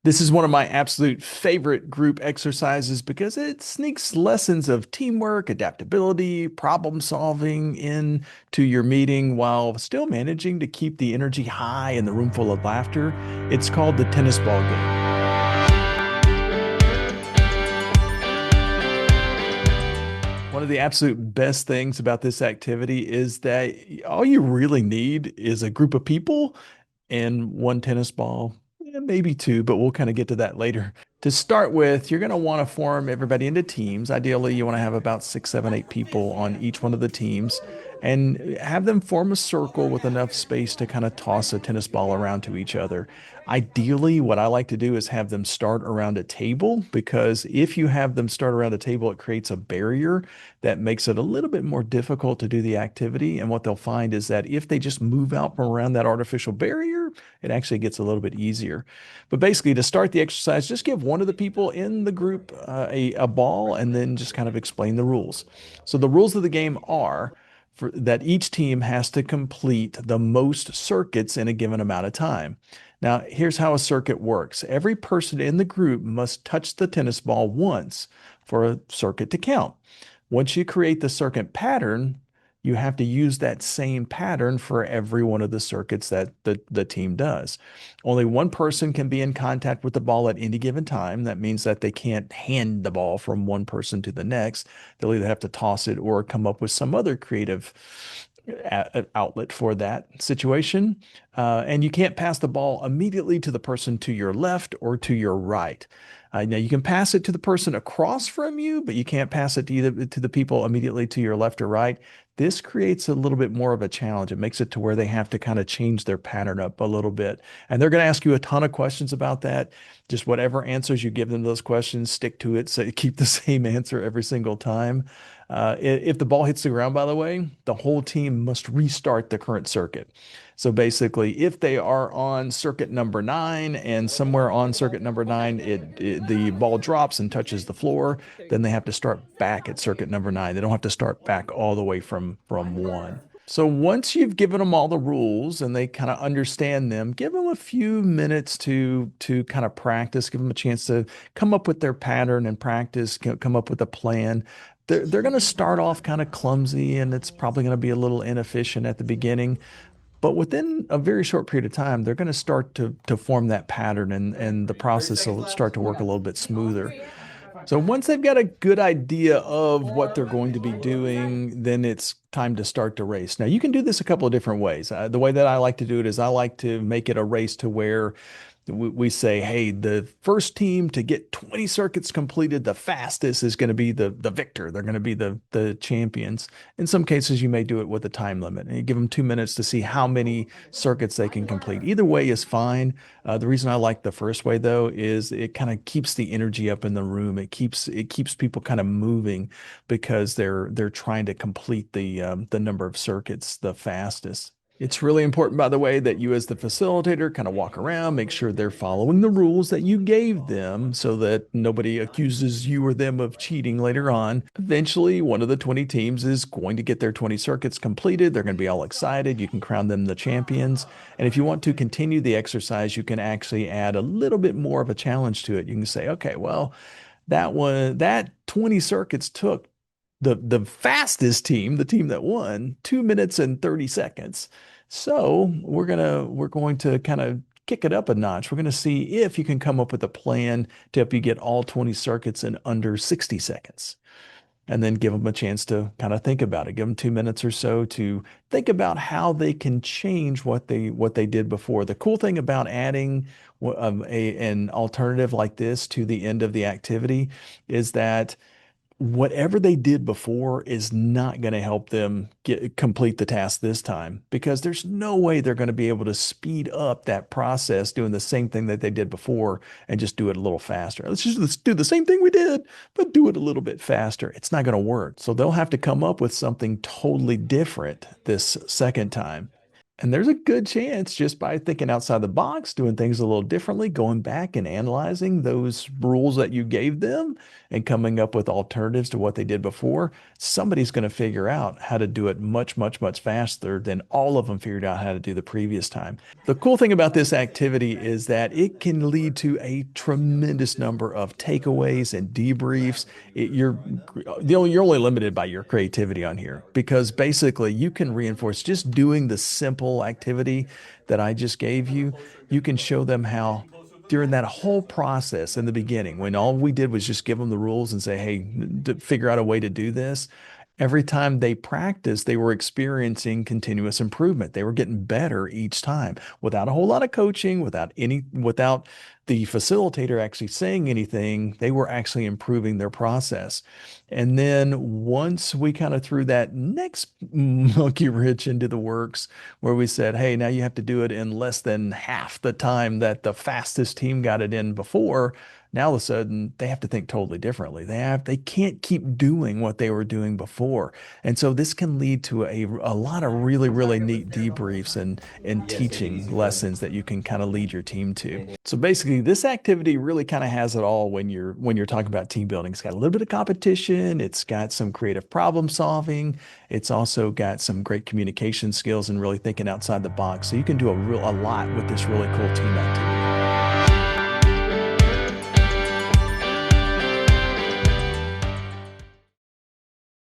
This is one of my absolute favorite group exercises because it sneaks lessons of teamwork, adaptability, problem solving into your meeting while still managing to keep the energy high in the room full of laughter. It's called the tennis ball game. One of the absolute best things about this activity is that all you really need is a group of people and one tennis ball, maybe two, but we'll kind of get to that later. To start with, you're going to want to form everybody into teams. Ideally, you want to have about six, seven, eight people on each one of the teams and have them form a circle with enough space to kind of toss a tennis ball around to each other. Ideally, what I like to do is have them start around a table because if you have them start around a table, it creates a barrier that makes it a little bit more difficult to do the activity. And what they'll find is that if they just move out from around that artificial barrier, it actually gets a little bit easier. But basically, to start the exercise, just give one of the people in the group a ball and then just kind of explain the rules. So the rules of the game are that each team has to complete the most circuits in a given amount of time. Now, here's how a circuit works. Every person in the group must touch the tennis ball once for a circuit to count. Once you create the circuit pattern, you have to use that same pattern for every one of the circuits that the team does. Only one person can be in contact with the ball at any given time. That means that they can't hand the ball from one person to the next. They'll either have to toss it or come up with some other creative outlet for that situation. And you can't pass the ball immediately to the person to your left or to your right. Now you can pass it to the person across from you, but you can't pass it to either to the people immediately to your left or right. This creates a little bit more of a challenge. It makes it to where they have to kind of change their pattern up a little bit. And they're going to ask you a ton of questions about that. Just whatever answers you give them those questions, stick to it. So keep the same answer every single time. If the ball hits the ground, by the way, the whole team must restart the current circuit. So basically, if they are on circuit number nine and somewhere on circuit number nine, the ball drops and touches the floor, then they have to start back at circuit number nine. They don't have to start back all the way from one. So once you've given them all the rules and they kind of understand them, give them a few minutes to kind of practice, give them a chance to come up with their pattern and practice, come up with a plan. They're going to start off kind of clumsy and it's probably going to be a little inefficient at the beginning. But within a very short period of time, they're going to start to form that pattern and the process will start to work a little bit smoother. So once they've got a good idea of what they're going to be doing, then it's time to start the race. Now, you can do this a couple of different ways. The way that I like to do it is I like to make it a race to where we say, hey, the first team to get 20 circuits completed the fastest is going to be the victor. They're going to be the champions. In some cases, you may do it with a time limit and you give them 2 minutes to see how many circuits they can complete. Either way is fine. The reason I like the first way though is it kind of keeps the energy up in the room. It keeps people kind of moving because they're trying to complete the number of circuits the fastest. It's really important, by the way, that you as the facilitator kind of walk around, make sure they're following the rules that you gave them so that nobody accuses you or them of cheating later on. Eventually, one of the 20 teams is going to get their 20 circuits completed. They're going to be all excited. You can crown them the champions. And if you want to continue the exercise, you can actually add a little bit more of a challenge to it. You can say, okay, well, that 20 circuits took the fastest team, the team that won, 2 minutes and 30 seconds. So we're going to kind of kick it up a notch. We're going to see if you can come up with a plan to help you get all 20 circuits in under 60 seconds. And then give them a chance to kind of think about it. Give them 2 minutes or so to think about how they can change what they did before. The cool thing about adding an alternative like this to the end of the activity is that whatever they did before is not going to help them complete the task this time because there's no way they're going to be able to speed up that process doing the same thing that they did before and just do it a little faster. Let's do the same thing we did, but do it a little bit faster. It's not going to work. So they'll have to come up with something totally different this second time. And there's a good chance just by thinking outside the box, doing things a little differently, going back and analyzing those rules that you gave them and coming up with alternatives to what they did before, somebody's going to figure out how to do it much, much, much faster than all of them figured out how to do the previous time. The cool thing about this activity is that it can lead to a tremendous number of takeaways and debriefs. You're only limited by your creativity on here because basically you can reinforce just doing the simple activity that I just gave you. You can show them how during that whole process in the beginning, when all we did was just give them the rules and say, hey, figure out a way to do this. Every time they practiced, they were experiencing continuous improvement. They were getting better each time without a whole lot of coaching, without the facilitator actually saying anything. They were actually improving their process. And then once we kind of threw that next monkey wrench into the works, where we said, hey, now you have to do it in less than half the time that the fastest team got it in before. Now all of a sudden they have to think totally differently. They can't keep doing what they were doing before. And so this can lead to a lot of really, really neat debriefs and teaching lessons that you can kind of lead your team to. So basically this activity really kind of has it all when you're talking about team building. It's got a little bit of competition, it's got some creative problem solving, it's also got some great communication skills and really thinking outside the box. So you can do a lot with this really cool team activity.